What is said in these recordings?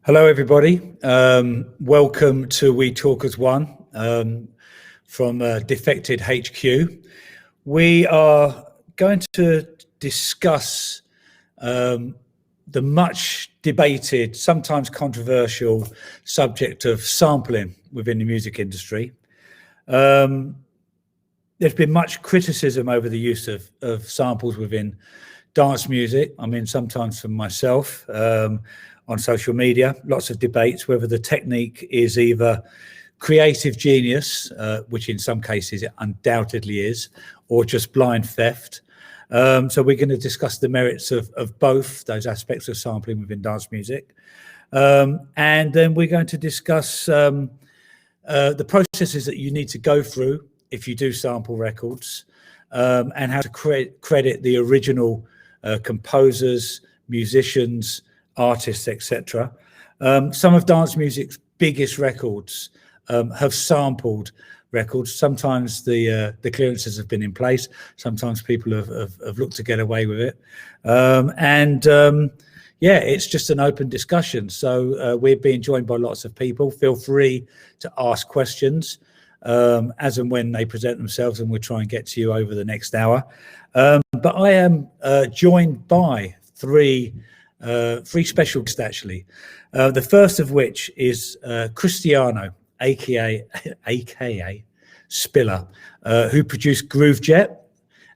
Hello, everybody. Welcome to We Talk as One from Defected HQ. We are going to discuss the much debated, sometimes controversial subject of sampling within the music industry. There's been much criticism over the use of samples within dance music. I mean, sometimes from myself on social media, lots of debates whether the technique is either creative genius, which in some cases it undoubtedly is, or just blind theft. So we're going to discuss the merits of both those aspects of sampling within dance music. And then we're going to discuss the processes that you need to go through if you do sample records, and how to credit the original composers, musicians, artists, etc. Some of dance music's biggest records have sampled records. Sometimes the clearances have been in place. Sometimes people have looked to get away with it. Yeah, it's just an open discussion. So we're being joined by lots of people. Feel free to ask questions as and when they present themselves, and we'll try and get to you over the next hour. But I am joined by three special guests, actually. The first of which is Cristiano, aka Spiller, who produced Groovejet,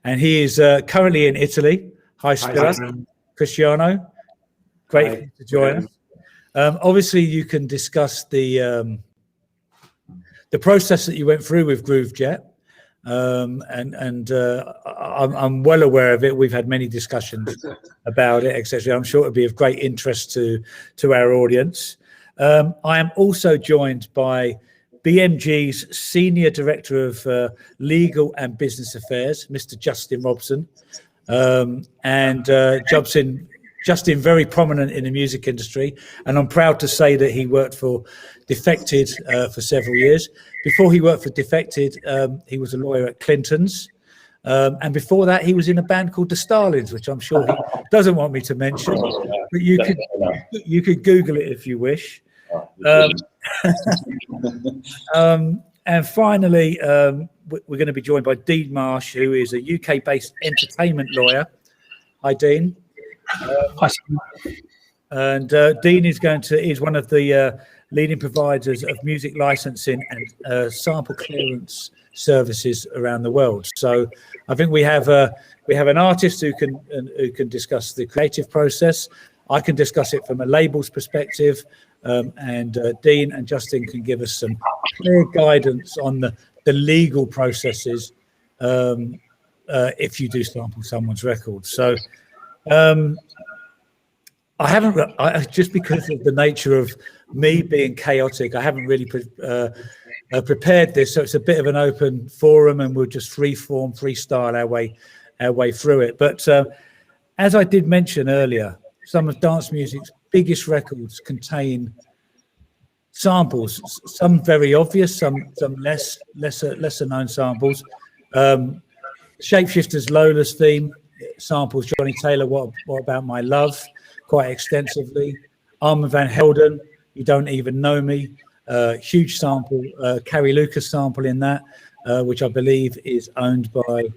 and he is currently in Italy. Hi, Spiller. Hi, Cristiano. Great to join us. Obviously, you can discuss the process that you went through with Groovejet, I'm well aware of it. We've had many discussions about it, etc. I'm sure it'll be of great interest to our audience. I am also joined by BMG's Senior Director of Legal and Business Affairs, Mr. Justin Robson, and Justin, very prominent in the music industry, and I'm proud to say that he worked for Defected for several years. Before he worked for Defected, he was a lawyer at Clinton's, and before that he was in a band called The Starlings, which I'm sure he doesn't want me to mention, but you could Google it if you wish. And finally, we're going to be joined by Dean Marsh, who is a UK-based entertainment lawyer. Hi, Dean. And Dean is one of the leading providers of music licensing and sample clearance services around the world. So I think we have an artist who can discuss the creative process. I can discuss it from a label's perspective, and Dean and Justin can give us some clear guidance on the legal processes if you do sample someone's record. So I haven't, just because of the nature of me being chaotic, I haven't really prepared this, so it's a bit of an open forum, and we'll just freestyle our way through it. But as I did mention earlier, some of dance music's biggest records contain samples, some very obvious, some lesser known samples. Shapeshifters' Lola's theme samples Johnny Taylor, What About My Love, quite extensively. Armand Van Helden, You Don't Even Know Me, huge sample. Carrie Lucas sample in that, which I believe is owned by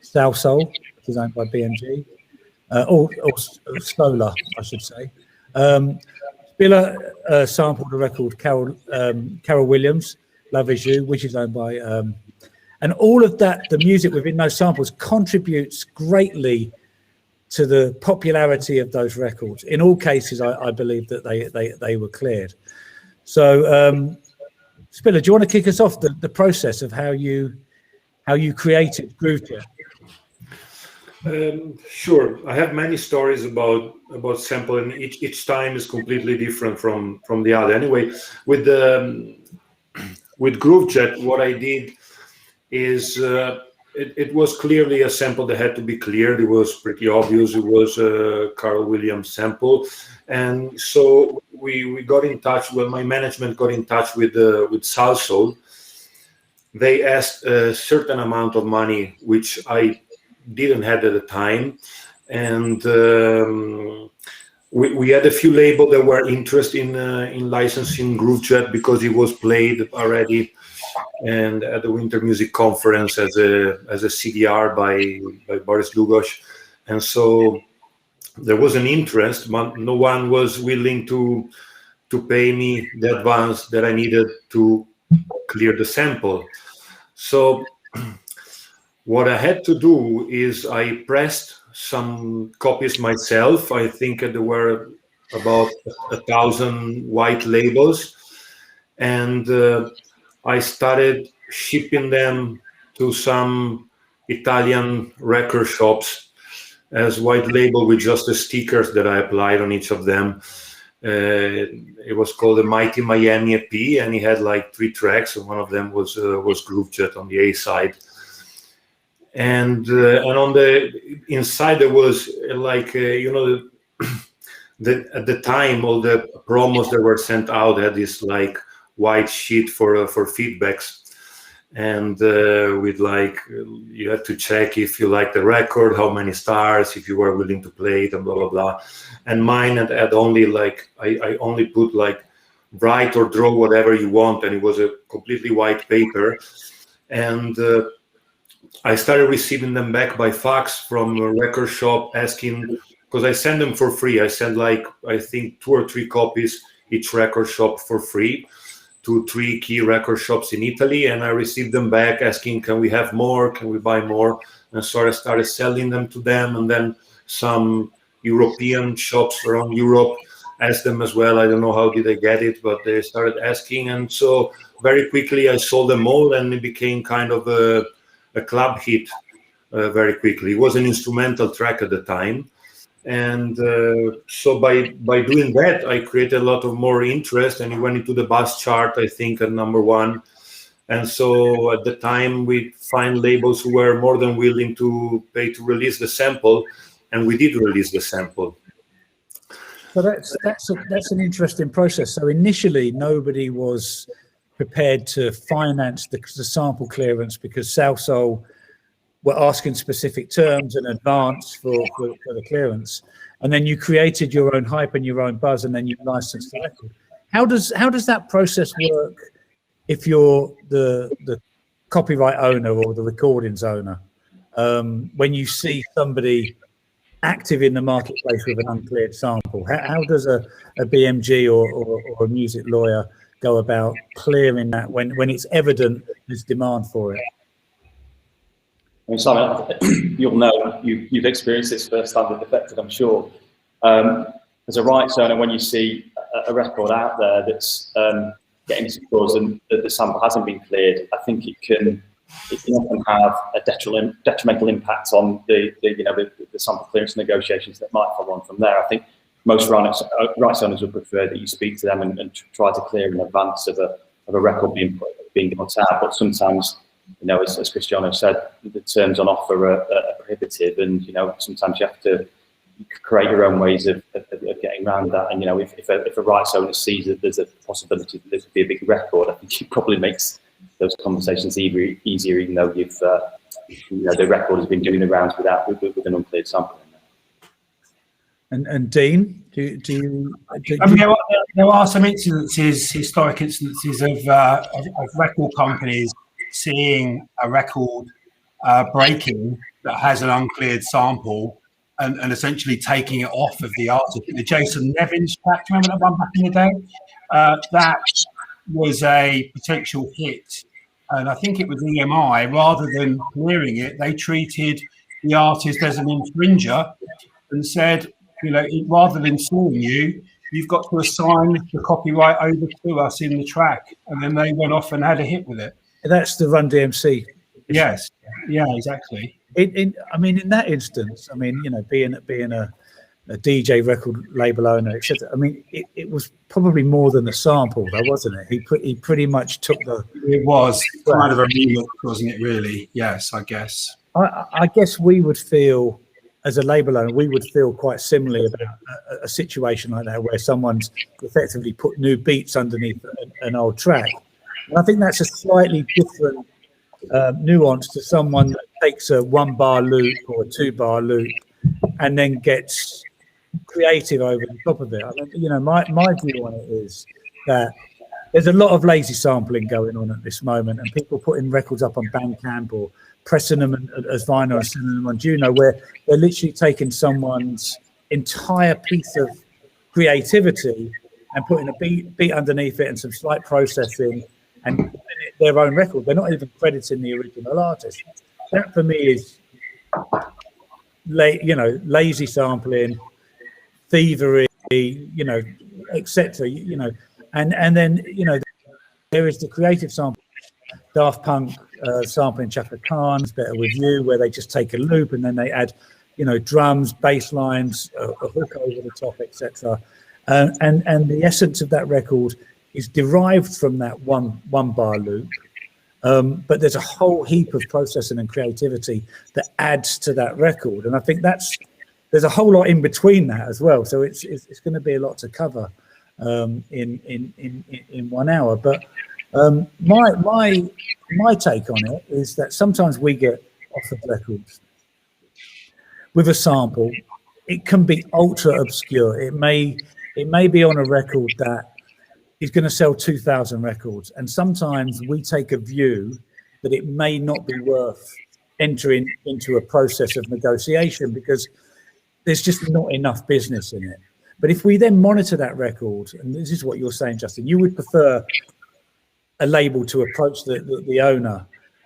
Soul Soul, which is owned by BMG, or Solar, I should say. Spiller sampled the record Carol Williams, Love Is You, which is owned by, and all of that, the music within those samples contributes greatly to the popularity of those records. In all cases, I believe that they were cleared. So, Spiller, do you want to kick us off the process of how you created Groovejet? Sure. I have many stories about sampling. Each time is completely different from the other. Anyway, with Groovejet, what I did is it was clearly a sample that had to be cleared. It was pretty obvious. It was a Carl Williams sample, and so we got in touch. Well, my management got in touch with Soul Soul. They asked a certain amount of money, which I didn't have at the time, and we had a few labels that were interested in licensing Groovejet because it was played already and at the Winter Music Conference as a CDR by Boris Lugosz, and so there was an interest, but no one was willing to pay me the advance that I needed to clear the sample. So what I had to do is I pressed some copies myself. I think there were about 1,000 white labels, and I started shipping them to some Italian record shops as white label with just the stickers that I applied on each of them. It was called the Mighty Miami EP, and it had like 3 tracks, and one of them was Groovejet on the A side. And on the inside there was like at the time all the promos that were sent out had this like white sheet for feedbacks, and with like you had to check if you liked the record, how many stars, if you were willing to play it, and blah blah blah. And mine had only like I only put like write or draw whatever you want, and it was a completely white paper. And I started receiving them back by fax from a record shop asking, because I send them for free. I send like, I think 2 or 3 copies each record shop for free to 3 key record shops in Italy. And I received them back asking, can we have more? Can we buy more? And so I started selling them to them. And then some European shops around Europe asked them as well. I don't know how did they get it, but they started asking. And so very quickly I sold them all, and it became kind of a club hit very quickly. It was an instrumental track at the time, and so by doing that I created a lot of more interest, and it went into the bus chart, I think, at #1. And so at the time we find labels who were more than willing to pay to release the sample, and we did release the sample. So that's an interesting process. So initially nobody was prepared to finance the sample clearance because South Soul were asking specific terms in advance for the clearance, and then you created your own hype and your own buzz, and then you licensed the record. How does that process work if you're the copyright owner or the recordings owner? When you see somebody active in the marketplace with an uncleared sample, how does a BMG or a music lawyer go about clearing that when it's evident there's demand for it? I mean, Simon, you'll know, you've experienced this firsthand with Defected, I'm sure. As a rights owner, when you see a record out there that's getting to yours and the sample hasn't been cleared, I think it can often have a detrimental impact on the sample clearance negotiations that might follow on from there. I think most rights owners would prefer that you speak to them and try to clear in advance of a record being put out. But sometimes, as Cristiano said, the terms on offer are prohibitive, and sometimes you have to create your own ways of getting around that. And if a rights owner sees that there's a possibility that this would be a big record, I think it probably makes those conversations easier, even though the record has been doing the rounds with an uncleared sample. And Dean, do you? There are some historic instances of record companies seeing a record breaking that has an uncleared sample and essentially taking it off of the artist. The Jason Nevins track, do you remember that one back in the day? That was a potential hit, and I think it was EMI. Rather than clearing it, they treated the artist as an infringer and said, rather than suing you, you've got to assign the copyright over to us in the track. And then they went off and had a hit with it. That's the Run DMC. Yes. Yeah, exactly. In that instance, being a DJ record label owner, etc. It was probably more than a sample, though, wasn't it? He pretty much took the. It was kind of a remix, wasn't it? Really? Yes, I guess. I guess we would feel, as a label owner, we would feel quite similarly about a situation like that, where someone's effectively put new beats underneath an old track. And I think that's a slightly different nuance to someone that takes a 1-bar loop or a 2-bar loop and then gets creative over the top of it. I mean, you know, my view on it is that there's a lot of lazy sampling going on at this moment, and people putting records up on BandCamp or pressing them as vinyl and sending them on Juno, where they're literally taking someone's entire piece of creativity and putting a beat underneath it and some slight processing and their own record. They're not even crediting the original artist. That for me is, lazy sampling, thievery, you know, etc. You know, and then, you know, there is the creative sample. Daft Punk sampling Chaka Khan's Better With You, where they just take a loop and then they add, you know, drums, bass lines, a hook over the top, etc. And the essence of that record is derived from that one bar loop. But there's a whole heap of processing and creativity that adds to that record. And I think there's a whole lot in between that as well. So it's going to be a lot to cover in 1 hour. But my take on it is that sometimes we get offered records with a sample. It can be ultra obscure. It may be on a record that is going to sell 2,000 records, and sometimes we take a view that it may not be worth entering into a process of negotiation because there's just not enough business in it. But if we then monitor that record, and this is what you're saying, Justin, you would prefer a label to approach the owner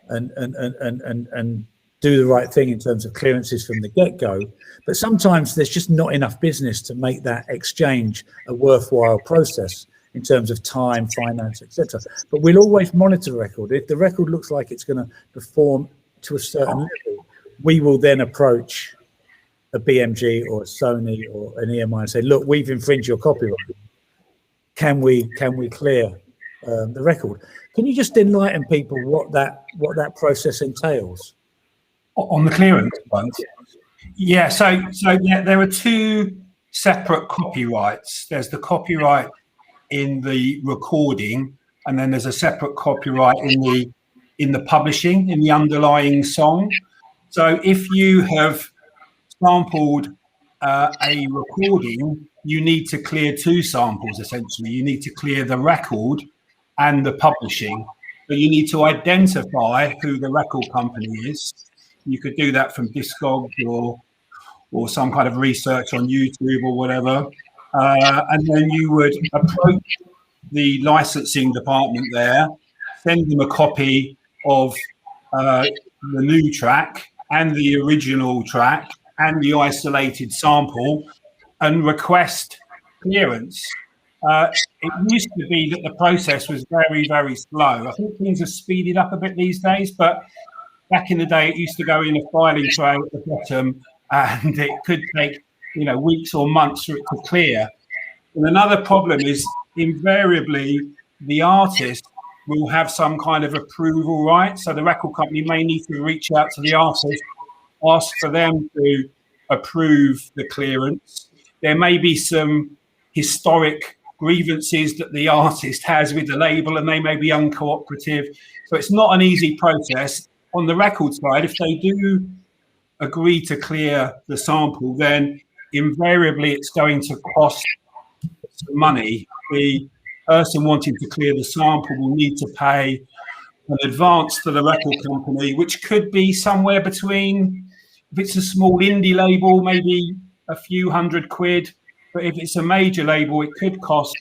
and do the right thing in terms of clearances from the get-go. But sometimes there's just not enough business to make that exchange a worthwhile process in terms of time, finance, etc. But we'll always monitor the record. If the record looks like it's going to perform to a certain level, we will then approach a BMG or a Sony or an EMI and say, look, we've infringed your copyright. Can we clear the record? Can you just enlighten people what that process entails? On the clearance front? Yeah, so there are two separate copyrights. There's the copyright in the recording, and then there's a separate copyright in the publishing, in the underlying song. So if you have sampled a recording, you need to clear two samples, essentially. You need to clear the record and the publishing, but you need to identify who the record company is. You could do that from Discogs or some kind of research on YouTube or whatever. And then you would approach the licensing department there, send them a copy of the new track and the original track and the isolated sample and request clearance. It used to be that the process was very, very slow. I think things have speeded up a bit these days, but back in the day, it used to go in a filing tray at the bottom, and it could take, you know, weeks or months for it to clear. And another problem is invariably the artist will have some kind of approval right. So the record company may need to reach out to the artist, ask for them to approve the clearance. There may be some historic grievances that the artist has with the label, and they may be uncooperative. So it's not an easy process. On the record side, if they do agree to clear the sample, then invariably it's going to cost some money. The person wanting to clear the sample will need to pay an advance to the record company, which could be somewhere between, if it's a small indie label, maybe a few £100. But if it's a major label, it could cost,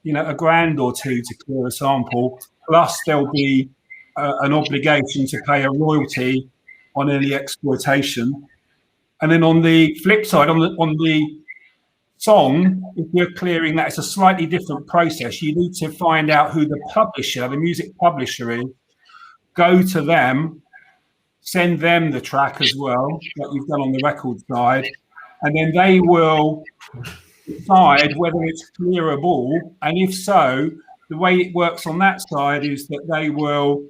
you know, £1,000 or two to clear a sample. Plus there'll be an obligation to pay a royalty on any exploitation. And then on the flip side, on the song, if you're clearing that, it's a slightly different process. You need to find out who the publisher, the music publisher is, go to them, send them the track as well, like you've done on the record side, and then they will decide whether it's clearable. And if so, the way it works on that side is that they will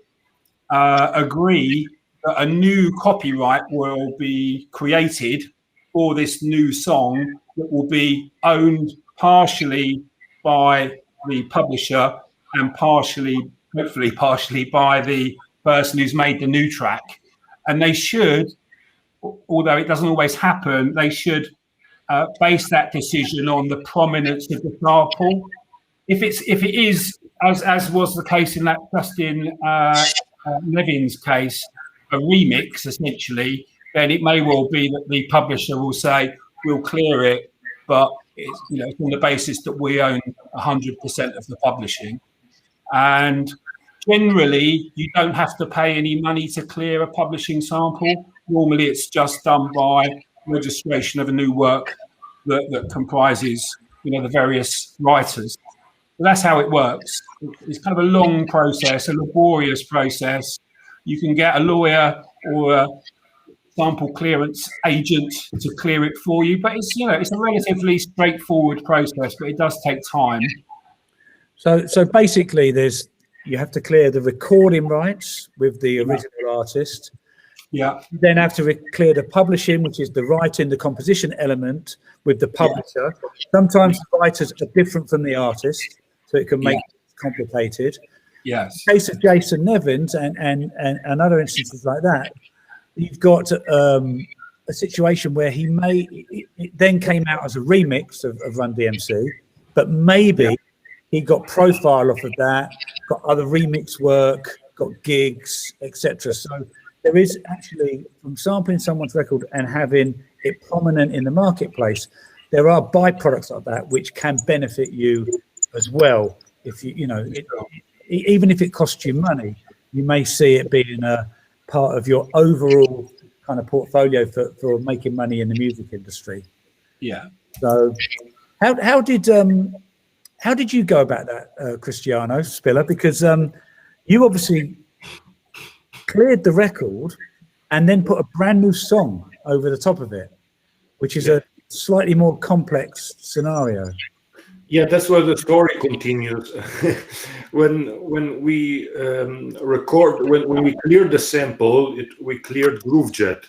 agree that a new copyright will be created for this new song that will be owned partially by the publisher and partially, hopefully partially, by the person who's made the new track. And they should although it doesn't always happen, they should base that decision on the prominence of the sample. If it is, as was the case in that Justin Levin's case, a remix essentially, then it may well be that the publisher will say we'll clear it, but it's, it's on the basis that we own 100% of the publishing. And generally, you don't have to pay any money to clear a publishing sample. Normally, it's just done by registration of a new work that comprises, the various writers. So that's how it works. It's kind of a long process, a laborious process. You can get a lawyer or a sample clearance agent to clear it for you, but it's it's a relatively straightforward process, but it does take time. So basically, you have to clear the recording rights with the original artist. Yeah. You then have to clear the publishing, which is the writing, the composition element with the publisher. Yeah. Sometimes the writers are different from the artist, so it can make it complicated. Yes. In the case of Jason Nevins and other instances like that, you've got a situation where it then came out as a remix of Run DMC, but maybe he got profile off of that, got other remix work, got gigs, etc. So there is actually, from sampling someone's record and having it prominent in the marketplace, there are byproducts of that which can benefit you as well. If even if it costs you money, you may see it being a part of your overall kind of portfolio for making money in the music industry. Yeah. So how did you go about that, Cristiano Spiller? Because you obviously cleared the record and then put a brand new song over the top of it, which is a slightly more complex scenario. Yeah, that's where the story continues. when we when we cleared the sample, we cleared Groovejet,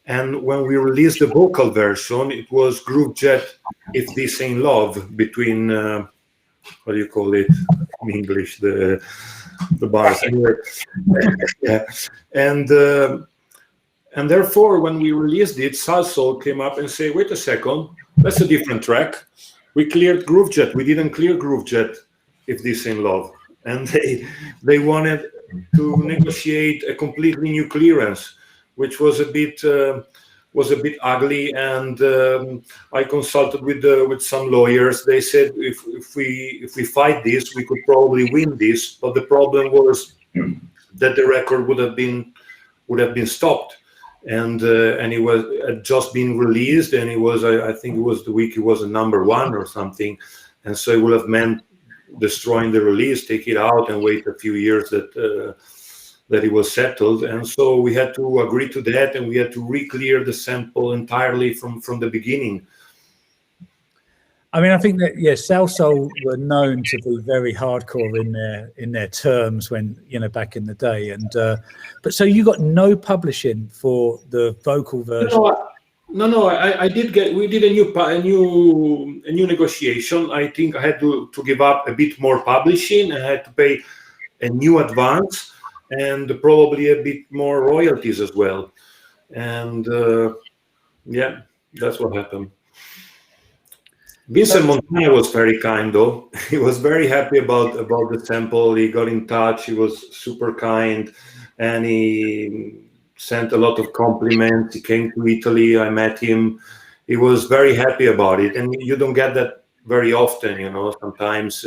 and when we released the vocal version, it was Groovejet, If This Ain't Love, between what do you call it in English, the bars. Yeah, and therefore, when we released it, Salsoul came up and said, "Wait a second, that's a different track. We cleared Groovejet. We didn't clear Groovejet, If This Ain't Love." And they wanted to negotiate a completely new clearance, which was a bit ugly. And I consulted with some lawyers. They said if we fight this, we could probably win this. But the problem was that the record would have been stopped. And it had just been released, and it was, I think it was the week it was a #1 or something, and so it would have meant destroying the release, take it out, and wait a few years that it was settled. And so we had to agree to that, and we had to re-clear the sample entirely from the beginning. I mean, I think that Salsoul were known to be very hardcore in their terms when back in the day, and but so you got no publishing for the vocal version. No, we did a new negotiation. I think I had to give up a bit more publishing. I had to pay a new advance and probably a bit more royalties as well. And that's what happened. Vincent Montana was very kind, though. He was very happy about the sample. He got in touch. He was super kind, and he sent a lot of compliments. He came to Italy. I met him. He was very happy about it, and you don't get that very often. Sometimes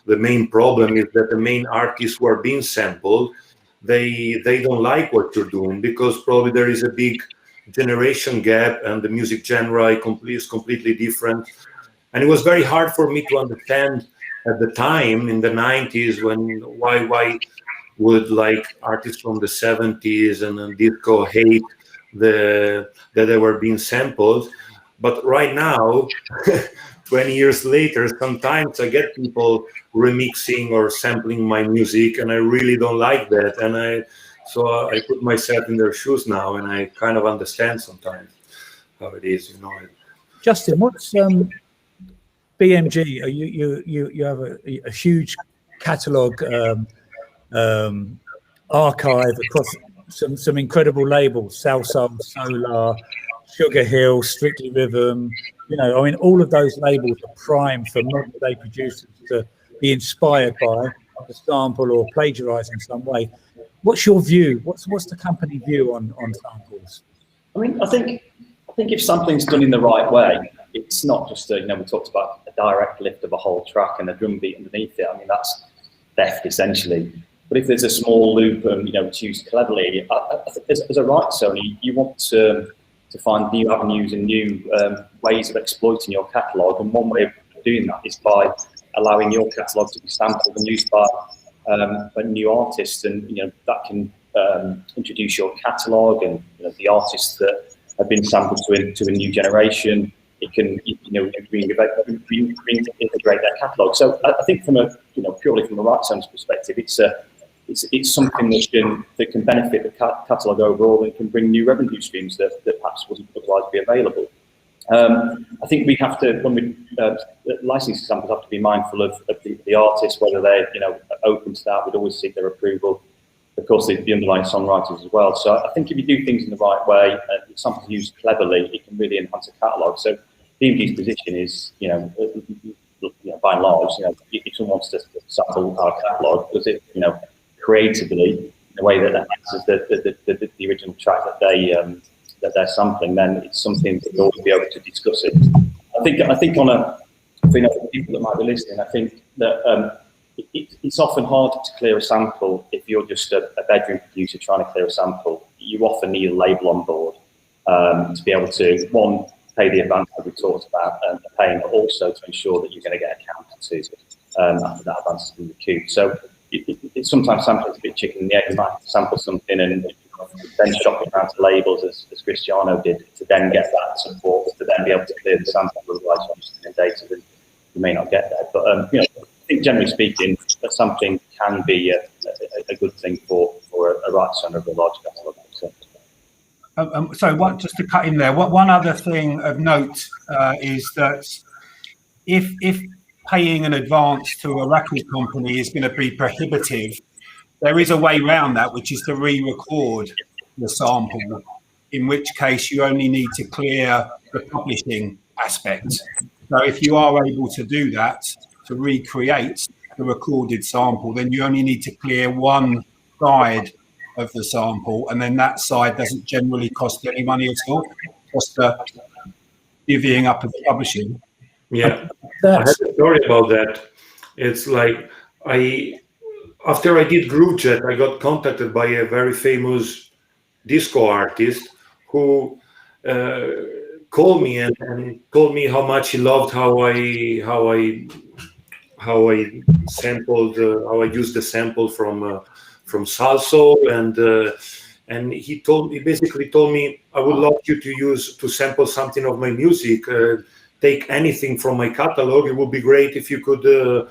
the main problem is that the main artists who are being sampled, they don't like what you're doing because probably there is a big generation gap, and the music genre is completely different. And it was very hard for me to understand at the time in the 90s why would like artists from the 70s and disco hate that they were being sampled. But right now, 20 years later, sometimes I get people remixing or sampling my music, and I really don't like that. And so I put myself in their shoes now, and I kind of understand sometimes how it is, Justin, what's BMG? You have a huge catalogue archive across some incredible labels: Salsoul, Solar, Sugar Hill, Strictly Rhythm. You know, I mean, all of those labels are prime for modern day producers to be inspired by the sample or plagiarize in some way. What's your view? What's the company view on samples? I mean, I think if something's done in the right way, it's not just we talked about a direct lift of a whole track and a drum beat underneath it. I mean, that's theft essentially. But if there's a small loop and it's used cleverly, I think as a rights owner, you want to find new avenues and new ways of exploiting your catalogue. And one way of doing that is by allowing your catalogue to be sampled and used by new artists, and that can introduce your catalogue and the artists that have been sampled to a new generation. It can reintegrate their catalogue. So I think from a purely from a rights owner's perspective, it's something that can benefit the catalogue overall and can bring new revenue streams that perhaps wouldn't otherwise be available. I think we have to, when we licensing samples, have to be mindful of the artists, whether they're open to that. We'd always seek their approval. Of course, the underlying songwriters as well. So I think if you do things in the right way, samples used cleverly, it can really enhance a catalogue. So DMG's position is, by and large, if someone wants to sample our catalogue, does it, creatively in a way that enhances the original track that they're sampling, then it's something that we'll always be able to discuss it. I think for people that might be listening, I think that it's often hard to clear a sample if you're just a bedroom producer trying to clear a sample. You often need a label on board to be able to, one, pay the advance that we talked about and paying, but also to ensure that you're going to get accounted to after that advance has been recouped. So it's sometimes sampling is a bit chicken and the egg. You might sample something and then shop it around to labels, as Cristiano did, to then get that support, to then be able to clear the sample. Otherwise, in data, then you may not get there. But I think generally speaking, that something can be a good thing for a rights owner of a large catalogue. So just to cut in there, one other thing of note is that if paying an advance to a record company is going to be prohibitive, there is a way around that, which is to re-record the sample, in which case you only need to clear the publishing aspect. So if you are able to do that, to recreate the recorded sample, then you only need to clear one side of the sample, and then that side doesn't generally cost any money at all. Just divvying up of the publishing. Yeah, I had a story about that. It's like after I did Groovejet, I got contacted by a very famous disco artist who called me and told me how much he loved how I sampled, how I used the sample from Salsoul, and he basically told me, I would love you to sample something of my music. Take anything from my catalog. It would be great if you could do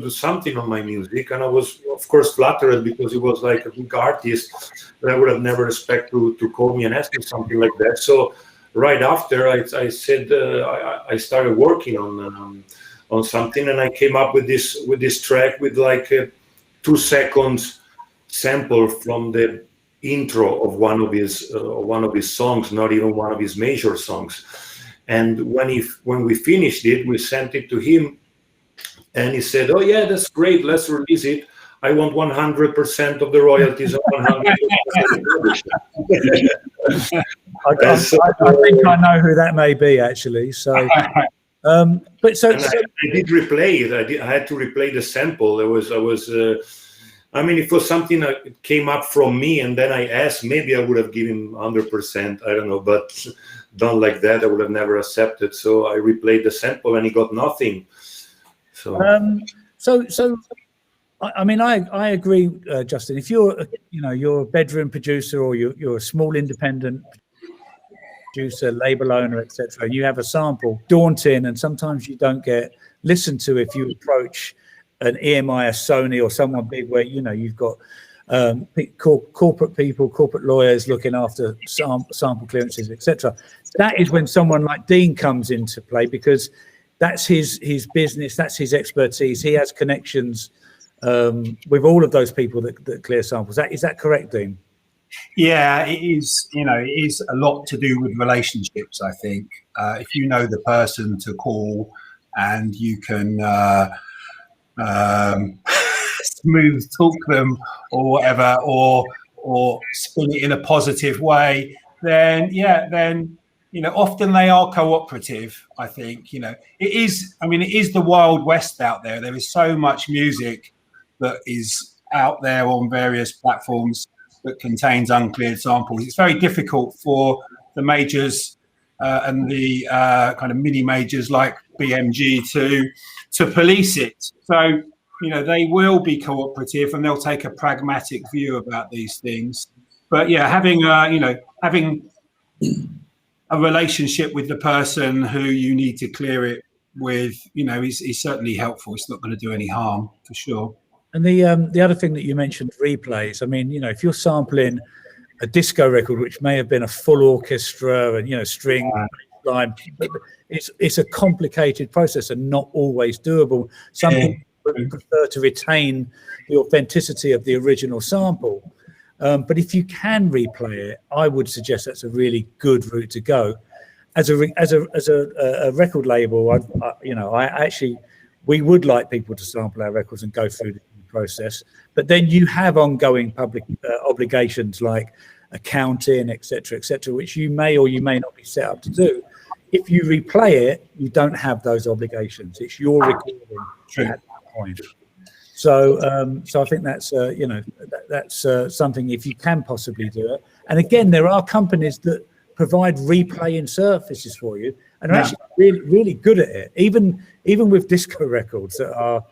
something on my music. And I was, of course, flattered because he was like a big artist that I would have never expected to call me and ask me something like that. So right after, I said I started working on something, and I came up with this track with like a 2 seconds sample from the intro of one of his songs, not even one of his major songs. And when we finished it, we sent it to him, and he said, "Oh yeah, that's great. Let's release it. I want 100% of the royalties of 100%." I think I know who that may be, actually. So, I did replay it. I had to replay the sample. I mean, if it was something that came up from me, and then I asked, maybe I would have given 100%. I don't know, but done like that, I would have never accepted. So I replayed the sample, and he got nothing. So, I mean, I agree, Justin. If you're a bedroom producer, or you're a small independent producer, label owner, etc., and you have a sample, daunting, and sometimes you don't get listened to if you approach an EMI, a Sony, or someone big, where you've got corporate people, corporate lawyers looking after sample clearances, etc. That is when someone like Dean comes into play, because that's his business, that's his expertise. He has connections with all of those people that clear samples. Is that correct, Dean? Yeah, it is. You know, it is a lot to do with relationships. I think if you know the person to call and you can smooth talk them or whatever, or spin it in a positive way, then you know, often they are cooperative. I think, you know, it is. I mean, it is the Wild West out there. There is so much music that is out there on various platforms that contains uncleared samples. It's very difficult for the majors and the kind of mini majors like BMG to police it. So, you know, they will be cooperative and they'll take a pragmatic view about these things. But yeah, having a relationship with the person who you need to clear it with, you know, is certainly helpful. It's not going to do any harm, for sure. And the other thing that you mentioned, replays. I mean, you know, if you're sampling a disco record, which may have been a full orchestra and, you know, string line, but it's a complicated process and not always doable. Some people prefer to retain the authenticity of the original sample. But if you can replay it, I would suggest that's a really good route to go. As a record label, we would like people to sample our records and go through the process. But then you have ongoing public obligations like accounting, etc., which you may or you may not be set up to do. If you replay it, you don't have those obligations. It's your recording at that point. So I think that's that's something, if you can possibly do it. And again, there are companies that provide replaying services for you and are actually really, really good at it. Even with disco records that are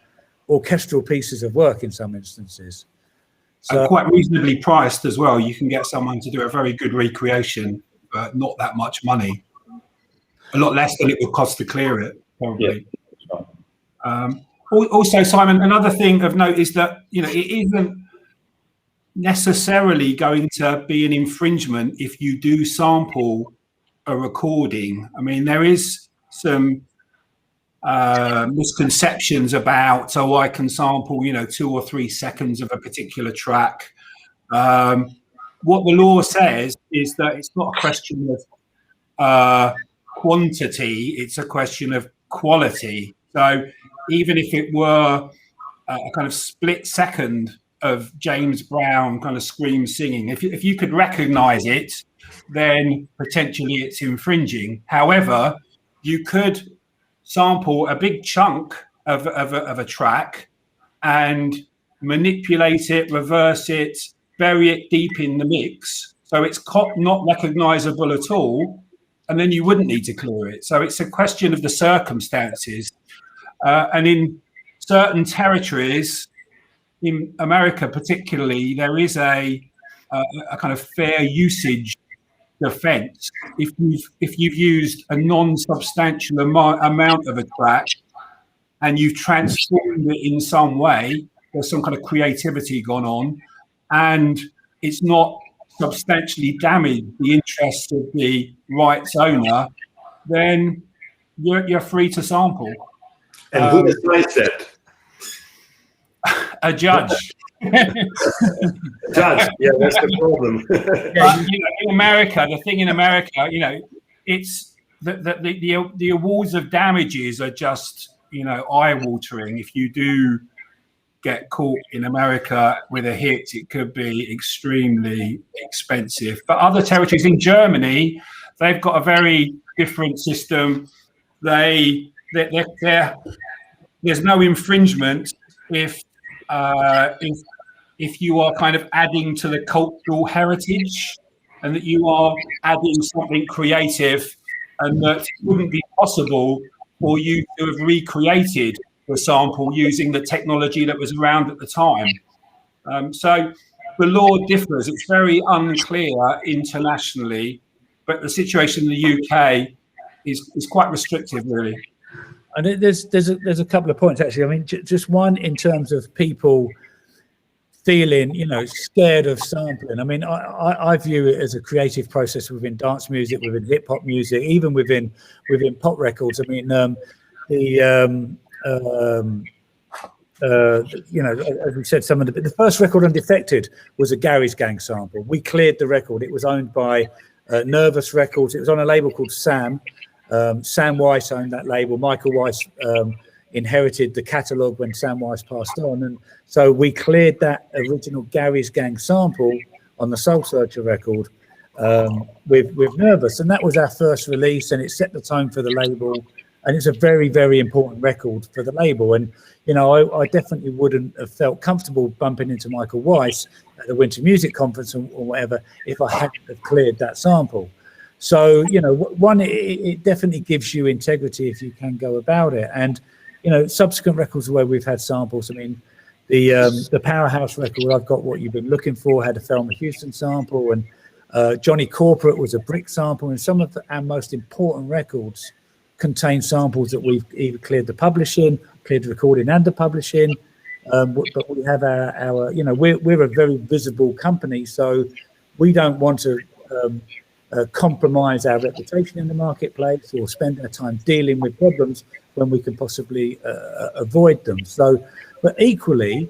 orchestral pieces of work in some instances. So quite reasonably priced as well. You can get someone to do a very good recreation, but not that much money. A lot less than it would cost to clear it, probably. Yeah. Also, Simon, another thing of note is that, you know, it isn't necessarily going to be an infringement if you do sample a recording. I mean, there is some misconceptions about, I can sample, you know, 2 or 3 seconds of a particular track. What the law says is that it's not a question of quantity, it's a question of quality. So even if it were a kind of split second of James Brown kind of scream singing, if you could recognize it, then potentially it's infringing. However, you could sample a big chunk of a track and manipulate it, reverse it, bury it deep in the mix, so it's not recognizable at all, and then you wouldn't need to clear it. So it's a question of the circumstances. And in certain territories, in America particularly, there is a kind of fair usage defense. If you've used a non-substantial amount of a track and you've transformed it in some way, there's some kind of creativity gone on, and it's not substantially damaged the interests of the rights owner, then you're free to sample. And who decides that? A judge. Judge, yeah, that's the problem. But, you know, in America, the thing in America, you know, it's the awards of damages are just, you know, eye-watering. If you do get caught in America with a hit, it could be extremely expensive. But other territories, in Germany, they've got a very different system. There's no infringement if you are kind of adding to the cultural heritage, and that you are adding something creative, and that wouldn't be possible for you to have recreated the sample using the technology that was around at the time. So the law differs. It's very unclear internationally, but the situation in the UK is quite restrictive, really. And there's a couple of points, actually. I mean, just one in terms of people feeling, you know, scared of sampling. I mean, I view it as a creative process within dance music, within hip hop music, even within pop records. I mean, you know, as we said, some of the first record on Defected was a Garage Gang sample. We cleared the record. It was owned by Nervous Records. It was on a label called Sam. Sam Weiss owned that label. Michael Weiss inherited the catalogue when Sam Weiss passed on, and so we cleared that original Garage Gang sample on the Soul Searcher record with Nervous, and that was our first release, and it set the tone for the label, and it's a very, very important record for the label. And you know, I definitely wouldn't have felt comfortable bumping into Michael Weiss at the Winter Music Conference or whatever if I hadn't have cleared that sample. So, you know, one, it definitely gives you integrity if you can go about it. And, you know, subsequent records where we've had samples, I mean, the Powerhouse record, I've Got What You've Been Looking For, had a Thelma Houston sample, and Johnny Corporate was a Brick sample, and some of our most important records contain samples that we've either cleared the publishing, cleared the recording and the publishing, but we have our you know, we're a very visible company, so we don't want to compromise our reputation in the marketplace or spend our time dealing with problems when we can possibly avoid them. So, but equally,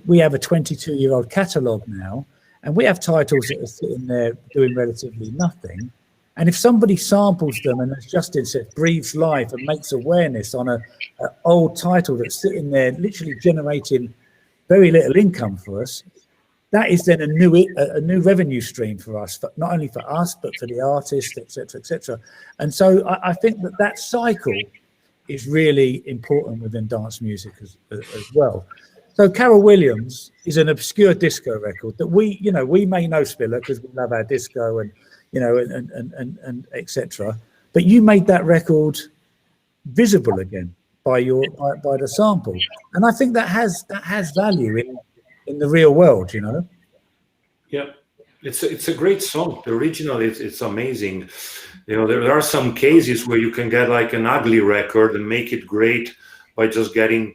we have a 22-year-old catalogue now, and we have titles that are sitting there doing relatively nothing. And if somebody samples them and, as Justin said, breathes life and makes awareness on an old title that's sitting there literally generating very little income for us, that is then a new revenue stream for us, not only for us, but for the artist, et cetera, et cetera. And so I think that cycle is really important within dance music as well. So Carol Williams is an obscure disco record that we may know Spiller because we love our disco and, you know, and etc. But you made that record visible again by the sample, and I think that has value in the real world, you know. Yeah, it's a great song. The original it's amazing. You know, there are some cases where you can get like an ugly record and make it great by just getting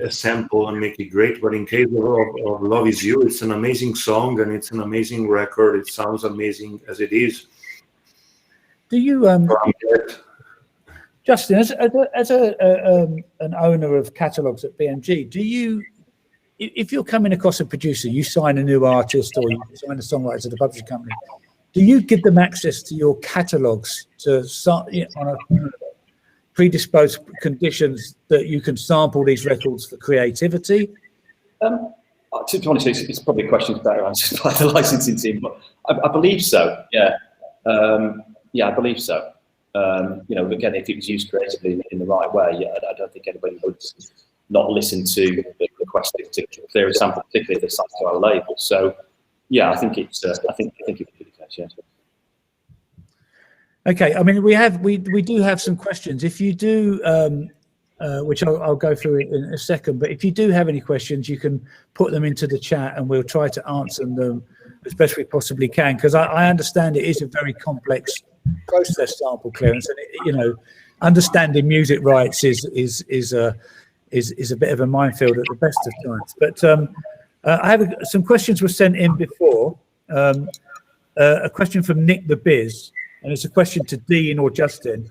a sample and make it great. But in case of Love Is You, it's an amazing song and it's an amazing record. It sounds amazing as it is. Do you Justin, as an owner of catalogues at BMG, do you, if you're coming across a producer, you sign a new artist or you sign a songwriter to the publishing company, do you give them access to your catalogues to start, you know, on a predisposed conditions that you can sample these records for creativity? To be honest, it's probably a question better answered by the licensing team, but I believe so. Yeah, I believe so. You know, again, if it was used creatively in the right way, yeah, I don't think anybody would not listen to the request to clear a sample, particularly if they're signed to our label. So, yeah, I think it's. I think it would be the case. Yeah. Okay, I mean, we do have some questions. If you do, which I'll go through in a second, but if you do have any questions, you can put them into the chat and we'll try to answer them as best we possibly can, because I understand it is a very complex process, sample clearance, and you know, understanding music rights is a bit of a minefield at the best of times. But I have some questions were sent in before. A question from Nick the Biz. And it's a question to Dean or Justin.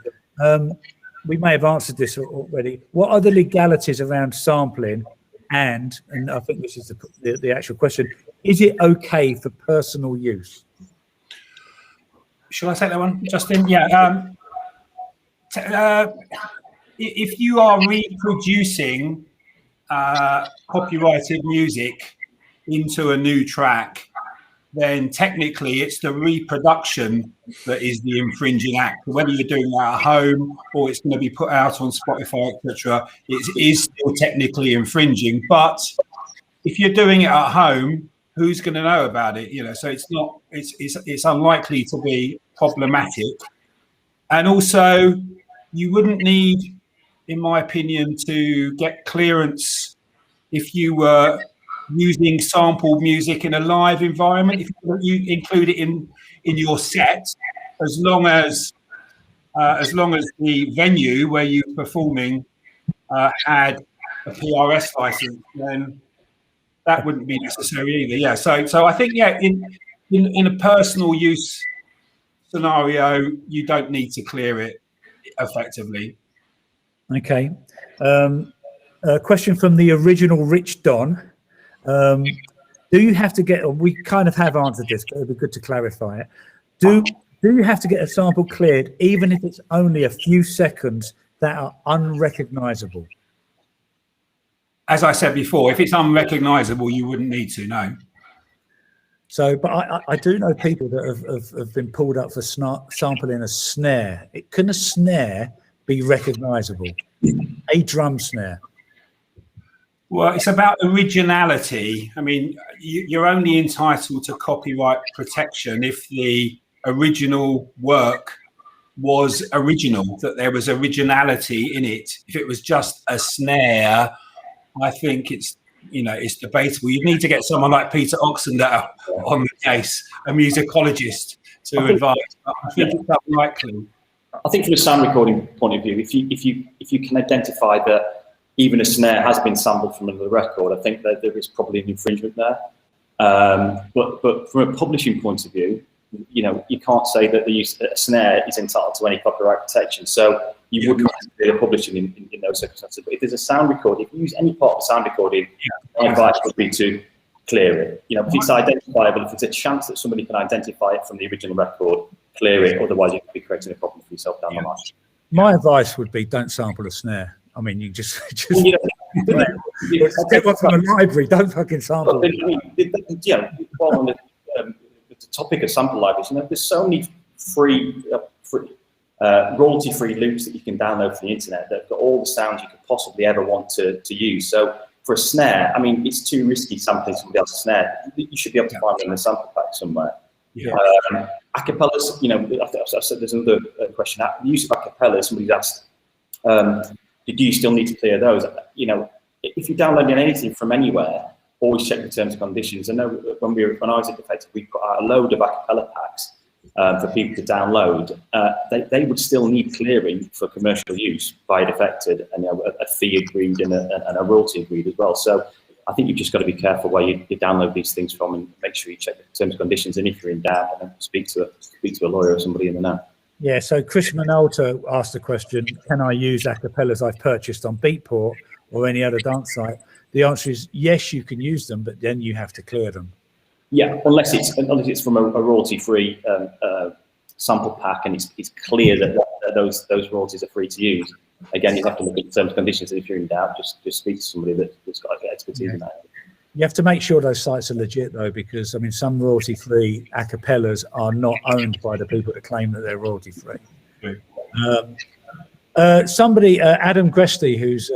We may have answered this already. What are the legalities around sampling? And I think this is the actual question. Is it okay for personal use? Shall I take that one, Justin? Yeah. If you are reproducing copyrighted music into a new track, then technically it's the reproduction that is the infringing act. Whether you're doing that at home or it's going to be put out on Spotify, etc., it is still technically infringing. But if you're doing it at home, who's going to know about it? You know, so it's not. It's unlikely to be problematic. And also, you wouldn't need, in my opinion, to get clearance if you were using sampled music in a live environment. If you include it in your set, as long as the venue where you're performing had a PRS license, then that wouldn't be necessary either. Yeah. So I think, yeah, in a personal use scenario, you don't need to clear it effectively. Okay. A question from the original Rich Don. Do you have to get, we kind of have answered this, but it'd be good to clarify it. Do you have to get a sample cleared, even if it's only a few seconds that are unrecognizable? As I said before, if it's unrecognizable, you wouldn't need to, no. So, but I do know people that have been pulled up for sampling a snare. Can a snare be recognizable? A drum snare? Well, it's about originality. I mean, you're only entitled to copyright protection if the original work was original, that there was originality in it. If it was just a snare, I think it's debatable. You need to get someone like Peter Oxendale on the case, a musicologist, to advise. I think it's unlikely. I think from a sound recording point of view, if you can identify that even a snare has been sampled from another record, I think that there is probably an infringement there. But from a publishing point of view, you can't say that a snare is entitled to any copyright protection. So you wouldn't consider the publishing in those circumstances. But if there's a sound recording, if you use any part of the sound recording, my advice would be to clear it. If it's identifiable, if there's a chance that somebody can identify it from the original record, clear it. Otherwise, you could be creating a problem for yourself down the line. My advice would be don't sample a snare. I mean, you just get one from a library. Don't fucking sample. But, while on the topic of sample libraries, there's so many free royalty-free loops that you can download from the internet that have got all the sounds you could possibly ever want to use. So for a snare, I mean, it's too risky sampling somebody else's snare. You should be able to find them in a sample pack somewhere. Yeah. Acapellas, I've said there's another question. The use of acapellas, somebody's asked, do you still need to clear those? If you're downloading anything from anywhere, always check the terms and conditions. I know when I was at Defected, we put out a load of acapella packs for people to download. They would still need clearing for commercial use by Defected, and a fee agreed and a royalty agreed as well. So I think you've just got to be careful where you download these things from, and make sure you check the terms and conditions. And if you're in doubt, then speak to a lawyer or somebody in the know. Yeah, so Chris Minolta asked the question, can I use acapellas I've purchased on Beatport or any other dance site? The answer is yes, you can use them, but then you have to clear them. Yeah, unless it's from a royalty-free sample pack, and it's clear that those royalties are free to use. Again, you have to look at the terms and conditions, and if you're in doubt, just speak to somebody that's got expertise in that. You have to make sure those sites are legit, though, because, I mean, some royalty-free acapellas are not owned by the people that claim that they're royalty-free. Somebody, Adam Gresty, whose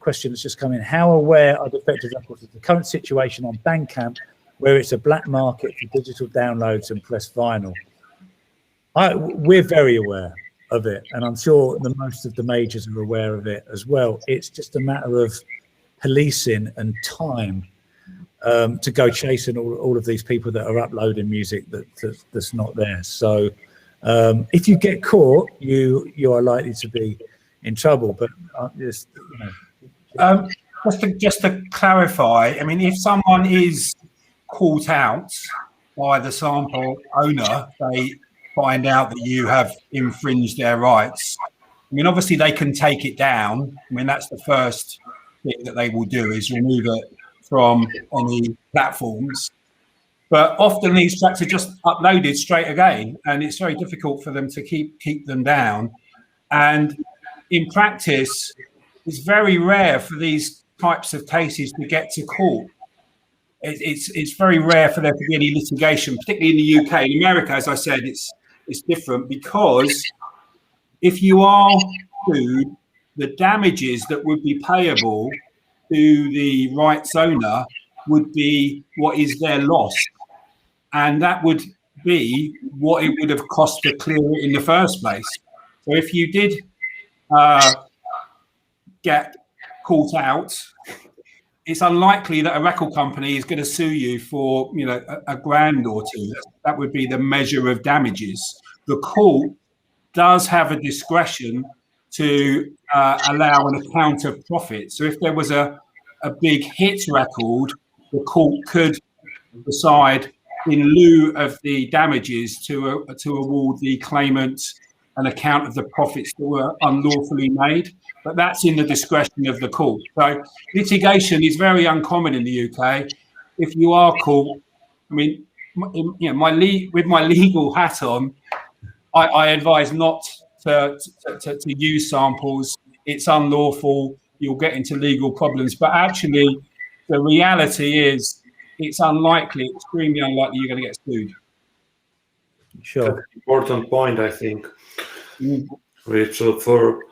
question has just come in, how aware are Defected Records of the current situation on BandCamp, where it's a black market for digital downloads and pressed vinyl? We're very aware of it, and I'm sure most of the majors are aware of it as well. It's just a matter of policing and time to go chasing all of these people that are uploading music that's not there. So if you get caught, you are likely to be in trouble. But just to clarify, I mean, if someone is caught out by the sample owner, they find out that you have infringed their rights. I mean, obviously they can take it down. I mean, that's the first thing that they will do, is remove it from any platforms. But often these tracks are just uploaded straight again, and it's very difficult for them to keep them down. And in practice, it's very rare for these types of cases to get to court. It's very rare for there to be any litigation, particularly in the UK. In America, as I said, it's different, because if you are sued, the damages that would be payable to the rights owner would be what is their loss, and that would be what it would have cost to clear it in the first place. So if you did get caught out, it's unlikely that a record company is going to sue you for a grand or two. That would be the measure of damages. The court does have a discretion to allow an account of profit. So if there was a big hit record, the court could decide in lieu of the damages to award the claimant an account of the profits that were unlawfully made, but that's in the discretion of the court. So litigation is very uncommon in the UK. If you are caught, I mean, you know, with my legal hat on, I advise not to use samples. It's unlawful. You'll get into legal problems. But actually, the reality is it's unlikely, extremely unlikely you're going to get sued. Sure. That's an important point, I think. Right, so for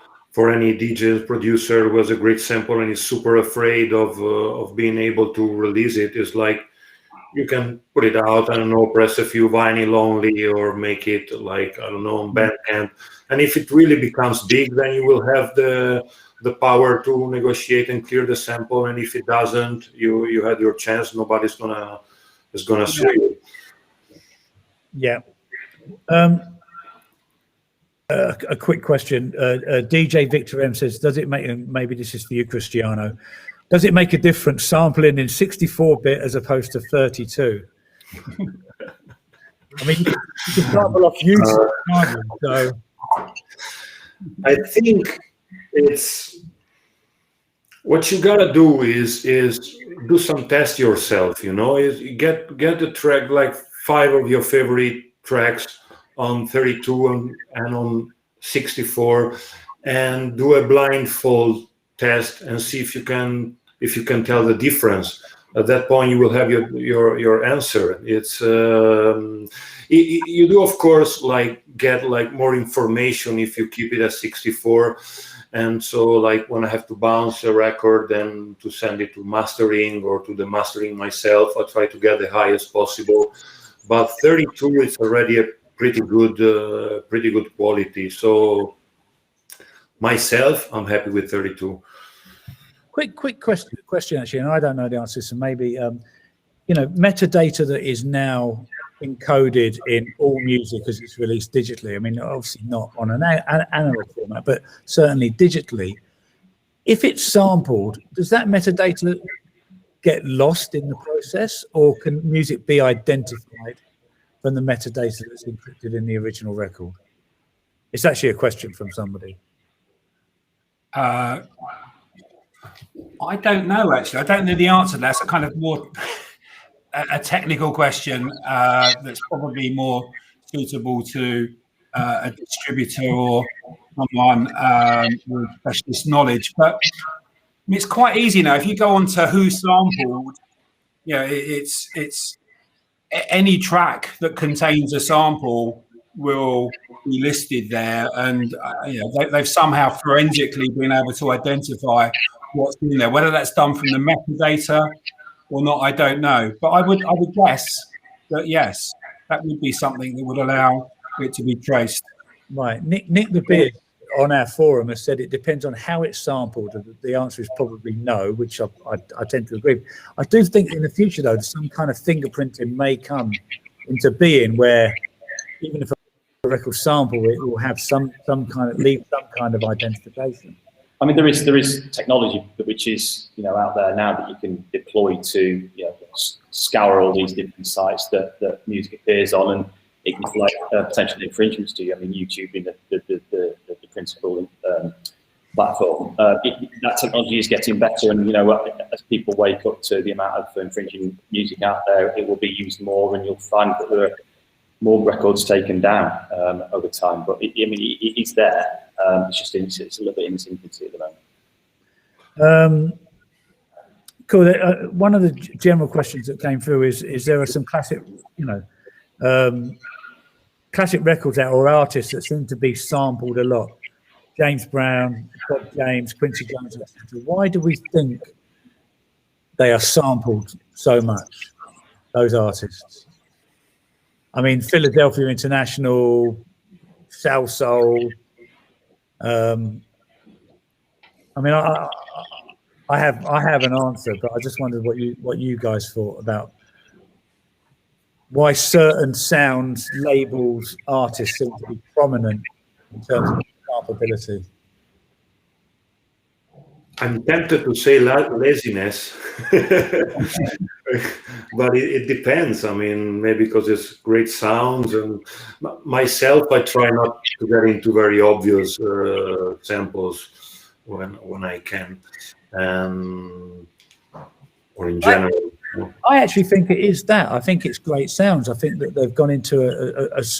any DJ producer who has a great sample and is super afraid of being able to release it, is like, you can put it out, I don't know, press a few vinyl only, or make it like, I don't know, on BandCamp. And if it really becomes big, then you will have the power to negotiate and clear the sample. And if it doesn't, you had your chance. Nobody's gonna sue you. Yeah. A quick question. DJ Victor M says, does it make, and maybe this is for you, Cristiano, does it make a difference sampling in 64-bit as opposed to 32? I mean, you can sample off YouTube, so I think it's what you gotta do is do some test yourself. You know, is get the track, like 5 of your favorite tracks on 32 and on 64, and do a blindfold test and see if you can tell the difference. At that point, you will have your answer. It's you do, of course, like get like more information if you keep it at 64. And so, like, when I have to bounce a record and to send it to mastering or to the mastering myself, I try to get the highest possible. But 32 is already a pretty good quality. So myself, I'm happy with 32. Quick question actually, and I don't know the answer. So maybe you know, metadata that is now encoded in all music as it's released digitally. I mean, obviously not on an analog format, but certainly digitally. If it's sampled, does that metadata get lost in the process, or can music be identified from the metadata that's encrypted in the original record? It's actually a question from somebody. I don't know, actually. I don't know the answer. That's a kind of more a technical question that's probably more suitable to a distributor or someone with specialist knowledge. But I mean, it's quite easy now. If you go on to who sampled, you know, it's any track that contains a sample will be listed there, and you know, they've somehow forensically been able to identify what's in there. Whether that's done from the metadata or not, I don't know. But I would guess that yes, that would be something that would allow it to be traced. Right. Nick the Beard on our forum has said it depends on how it's sampled. The answer is probably no, which I tend to agree with. I do think in the future, though, some kind of fingerprinting may come into being, where even if a record sample, it will have some kind of identification. I mean, there is technology which is, you know, out there now that you can deploy to, you know, scour all these different sites that music appears on, and it can flag potential infringements to you. I mean, YouTube being the principal platform. That technology is getting better, and you know, as people wake up to the amount of infringing music out there, it will be used more, and you'll find that there are more records taken down over time. But it's there. It's just it's a little bit in its infancy at the moment. Cool. One of the general questions that came through is there are some classic, you know, classic records out, or artists that seem to be sampled a lot. James Brown, Bob James, Quincy Jones, etc. Why do we think they are sampled so much, those artists? I mean, Philadelphia International, Soul Soul. I mean, I have an answer, but I just wondered what you guys thought about why certain sounds, labels, artists seem to be prominent in terms of sampleability. I'm tempted to say laziness. but it depends. I mean, maybe because it's great sounds, and myself, I try not to get into very obvious samples when I can, or in general. I actually think it is that. I think it's great sounds. I think that they've gone into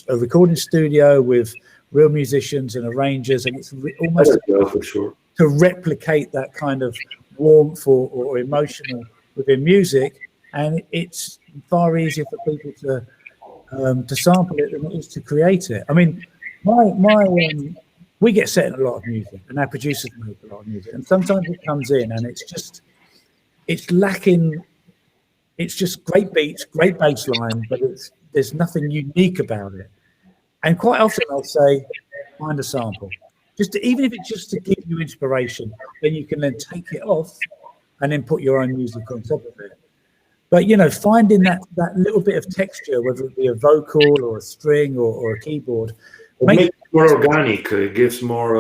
a recording studio with real musicians and arrangers, and it's almost for sure to replicate that kind of warmth or emotional within music, and it's far easier for people to sample it than it is to create it. I mean, we get set in a lot of music, and our producers make a lot of music, and sometimes it comes in and it's lacking. It's just great beats, great bass line, but there's nothing unique about it. And quite often I'll say, find a sample. Even if it's just to give you inspiration, then you can then take it off and then put your own music on top of it. But, finding that little bit of texture, whether it be a vocal or a string or a keyboard. It makes it more organic. It gives more,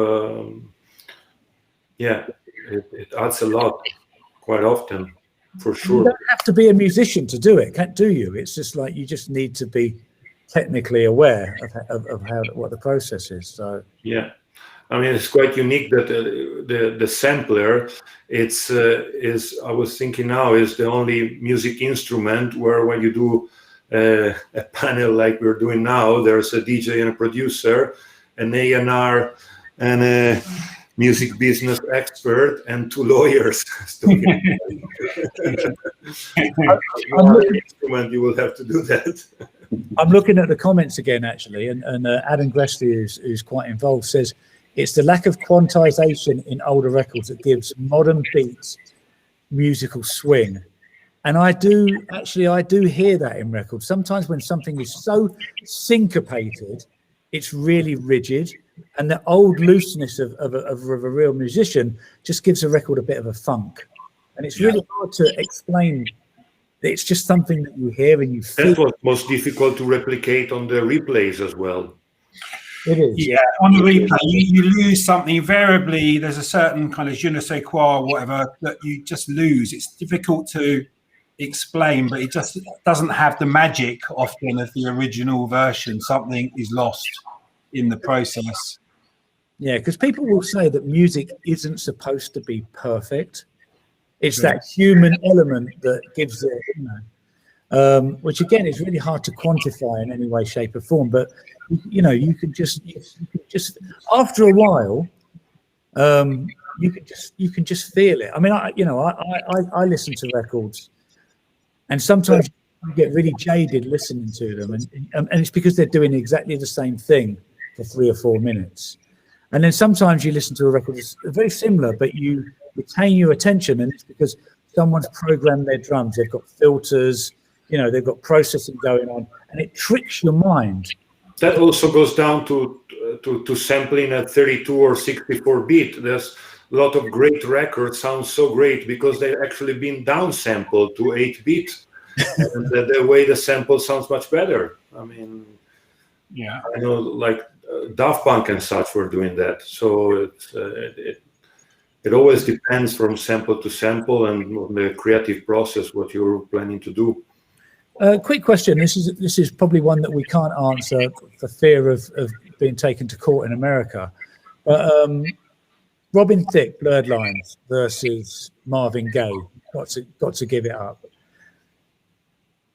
it adds a lot quite often. For sure. You don't have to be a musician to do it, do you? It's just like you just need to be technically aware of what the process is. So yeah, I mean, it's quite unique that the sampler is I was thinking now is the only music instrument where when you do a panel like we're doing now, there's a DJ and a producer, an A&R, and a music business expert, and two lawyers. You will have to do that. I'm looking at the comments again, actually, and Adam Gressley, who's quite involved, says it's the lack of quantization in older records that gives modern beats musical swing. And I do hear that in records. Sometimes when something is so syncopated, it's really rigid. And the old looseness of a real musician just gives a record a bit of a funk. And it's really hard to explain. It's just something that you hear and you feel. That's what's most difficult to replicate on the replays as well. It is. Yeah, on the replay, you lose something. Invariably, there's a certain kind of je ne sais quoi or whatever that you just lose. It's difficult to explain, but it just doesn't have the magic often of the original version. Something is lost in the process. Yeah, because people will say that music isn't supposed to be perfect. It's that human element that gives it, which again is really hard to quantify in any way, shape, or form. But you can just after a while, you can just feel it. I mean, I listen to records, and sometimes you get really jaded listening to them, and it's because they're doing exactly the same thing for 3 or 4 minutes. And then sometimes you listen to a record that's very similar, but you retain your attention, and it's because someone's programmed their drums. They've got filters, they've got processing going on, and it tricks your mind. That also goes down to sampling at 32 or 64 beat. There's a lot of great records sound so great because they've actually been downsampled to 8 beat. And the way the sample sounds much better. I mean, yeah, I know like Daft Punk and such were doing that. So it always depends from sample to sample and on the creative process what you're planning to do. Quick question. This is probably one that we can't answer for fear of being taken to court in America. But Robin Thicke, Blurred Lines versus Marvin Gaye, got to give it up.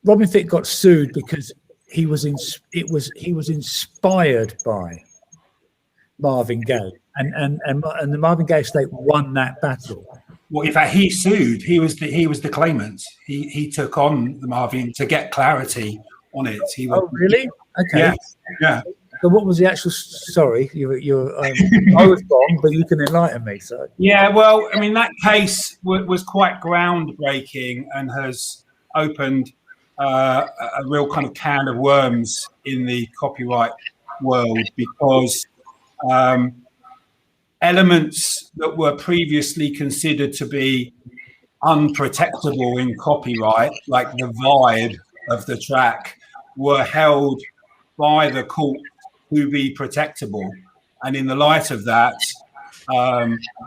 Robin Thicke got sued because he was inspired by Marvin Gaye, and the Marvin Gaye estate won that battle. Well, in fact, he sued. He was the claimant. He took on the Marvin to get clarity on it. Oh, really? Okay. Yeah. So, what was the actual? Sorry, you're. I was wrong, but you can enlighten me. So. Yeah. Well, I mean, that case was quite groundbreaking and has opened a real kind of can of worms in the copyright world because elements that were previously considered to be unprotectable in copyright, like the vibe of the track, were held by the court to be protectable. And in the light of that,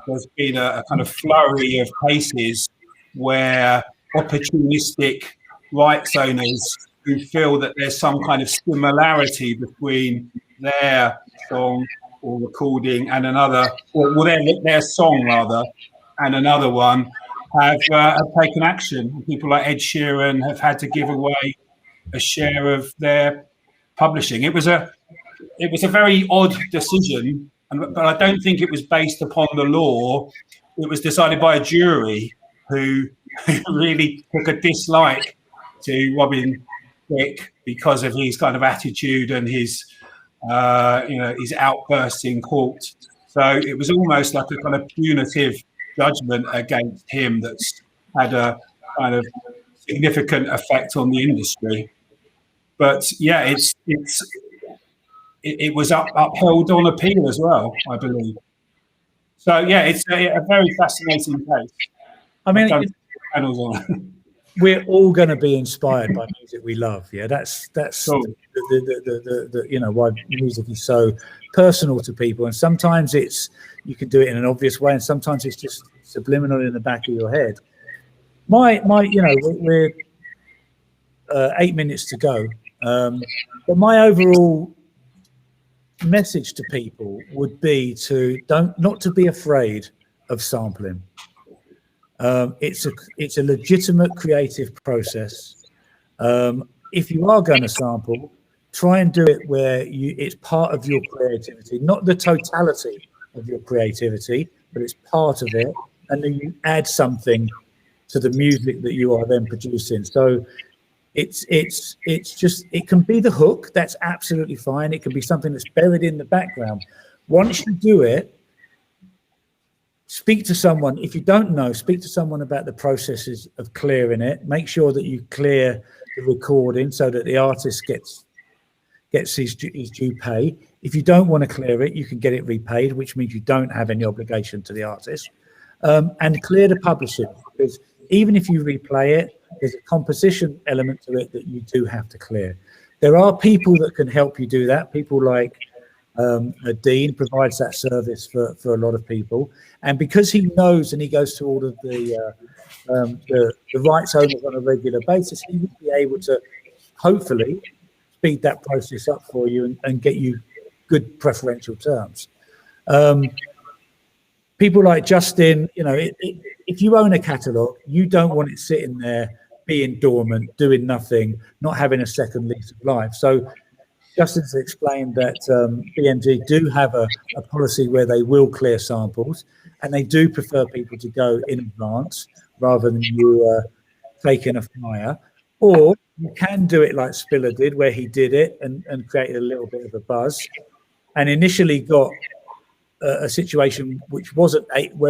there's been a kind of flurry of cases where opportunistic rights owners who feel that there's some kind of similarity between their song or recording and another, or their song rather, and another one, have taken action. People like Ed Sheeran have had to give away a share of their publishing. It was a very odd decision, but I don't think it was based upon the law. It was decided by a jury who really took a dislike to Robin Wick because of his kind of attitude and his his outbursts in court. So it was almost like a kind of punitive judgment against him that's had a kind of significant effect on the industry. But yeah, it was upheld on appeal as well, I believe. So yeah, it's a very fascinating case. I mean, we're all going to be inspired by music we love. Yeah, that's cool. the why music is so personal to people, and sometimes you can do it in an obvious way, and sometimes it's just subliminal in the back of your head. We're 8 minutes to go, but my overall message to people would be not to be afraid of sampling. It's a legitimate creative process. If you are going to sample, try and do it where it's part of your creativity, not the totality of your creativity, but it's part of it, and then you add something to the music that you are then producing. So it can be the hook. That's absolutely fine. It can be something that's buried in the background. Once you do it, speak to someone. If you don't know, speak to someone about the processes of clearing it. Make sure that you clear the recording so that the artist gets his due pay. If you don't want to clear it, you can get it repaid, which means you don't have any obligation to the artist. And clear the publishing, because even if you replay it, there's a composition element to it that you do have to clear. There are people that can help you do that. People like Dean provides that service for a lot of people, and because he knows and he goes to all of the rights owners on a regular basis, he will be able to hopefully speed that process up for you and get you good preferential terms. People like Justin, if you own a catalogue, you don't want it sitting there being dormant, doing nothing, not having a second lease of life. So Justin's explained that BMG do have a policy where they will clear samples, and they do prefer people to go in advance rather than you taking a flyer. Or you can do it like Spiller did, where he did it and created a little bit of a buzz, and initially got a situation where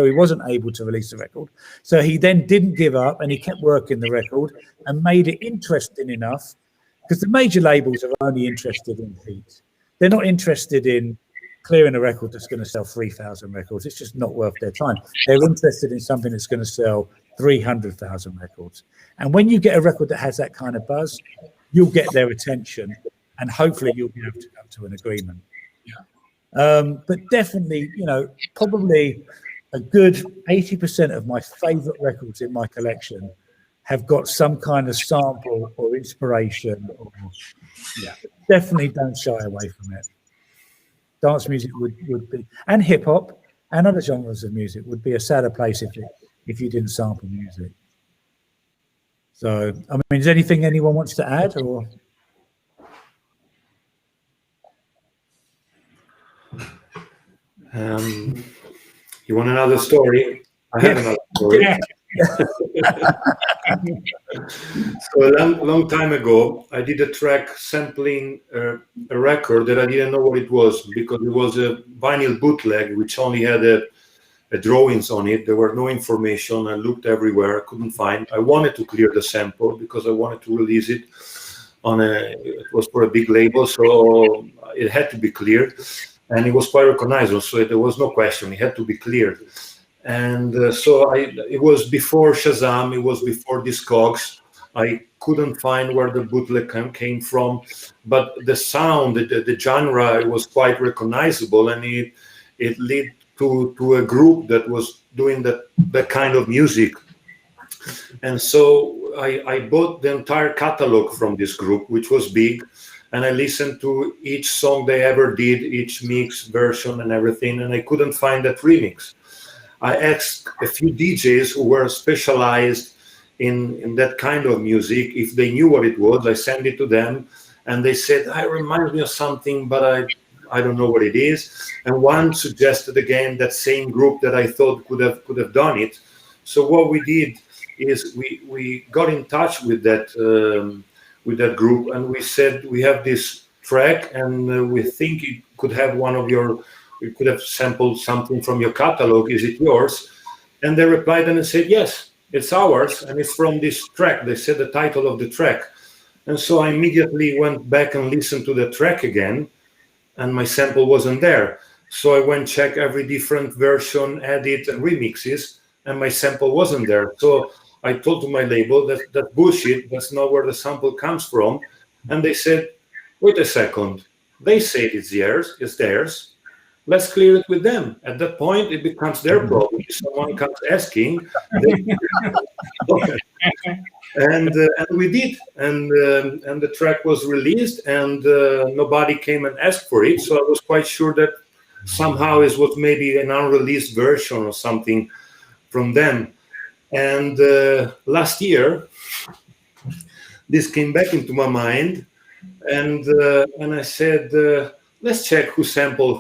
he wasn't able to release the record. So he then didn't give up, and he kept working the record and made it interesting enough, because the major labels are only interested in heat. They're not interested in clearing a record that's going to sell 3,000 records. It's just not worth their time. They're interested in something that's going to sell 300,000 records. And when you get a record that has that kind of buzz, you'll get their attention, and hopefully you'll be able to come to an agreement. But definitely, probably a good 80% of my favorite records in my collection have got some kind of sample or inspiration. Definitely don't shy away from it. Dance music would be, and hip hop and other genres of music would be a sadder place if you didn't sample music. So, I mean, is there anything anyone wants to add, or? You want another story? I have another story. Yeah. So a long time ago, I did a track sampling a record that I didn't know what it was, because it was a vinyl bootleg which only had a drawings on it. There were no information. I looked everywhere, I couldn't find. I wanted to clear the sample because I wanted to release it it was for a big label, so it had to be cleared. And it was quite recognizable, so there was no question. It had to be cleared. And it was before Shazam, it was before Discogs. I couldn't find where the bootleg came from, but the sound, the genre, it was quite recognizable, and it led to a group that was doing that kind of music. And so I bought the entire catalog from this group, which was big, and I listened to each song they ever did, each mix, version, and everything, and I couldn't find that remix. I asked a few DJs who were specialized in that kind of music if they knew what it was. I sent it to them, and they said, "It reminds me of something, but I don't know what it is." And one suggested again that same group that I thought could have done it. So what we did is we got in touch with that group, and we said, "We have this track, and we think it could have we could have sampled something from your catalog. Is it yours?" And they replied and said, "Yes, it's ours, and it's from this track." They said the title of the track. And so I immediately went back and listened to the track again, and my sample wasn't there. So I went check every different version, edit, and remixes, and my sample wasn't there. So I told to my label that bullshit, that's not where the sample comes from. And they said, "Wait a second, they say it's theirs. Let's clear it with them." At that point, it becomes their problem. If someone comes asking, and we did, and the track was released, and nobody came and asked for it. So I was quite sure that somehow it was maybe an unreleased version or something from them. And last year, this came back into my mind, and I said, let's check who sampled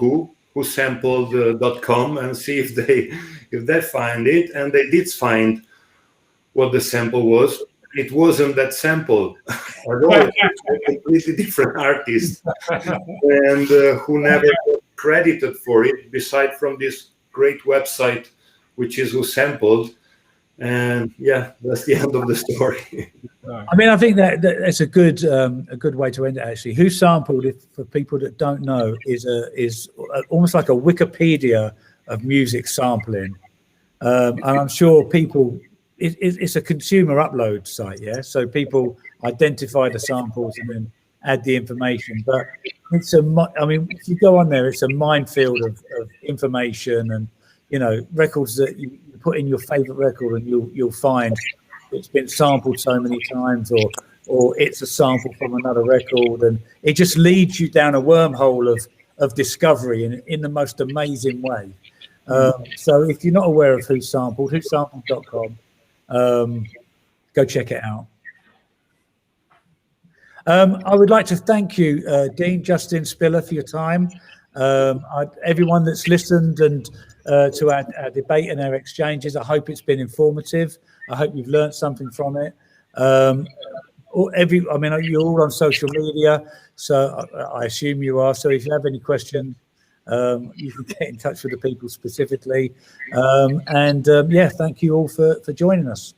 who sampled .com, and see if they find it. And they did find what the sample was. It wasn't that sample at all. It was a completely different artist, and who never got credited for it, beside from this great website, which is Who Sampled. And yeah, that's the end of the story. I mean, I think that's a good way to end it. Actually, Who Sampled, for people that don't know, is almost like a Wikipedia of music sampling, and I'm sure people. It's a consumer upload site, yeah. So people identify the samples and then add the information. But I mean, if you go on there, it's a minefield of information, and records that you put in your favorite record, and you'll find it's been sampled so many times, or it's a sample from another record, and it just leads you down a wormhole of discovery in the most amazing way. So if you're not aware of Who Sampled, whosampled.com. Go check it out. I would like to thank you, Dean, Justin, Spiller, for your time. Everyone that's listened and to our debate and our exchanges, I hope it's been informative. I hope you've learned something from it. You're all on social media, so I assume you are. So if you have any questions, you can get in touch with the people specifically. Thank you all for joining us.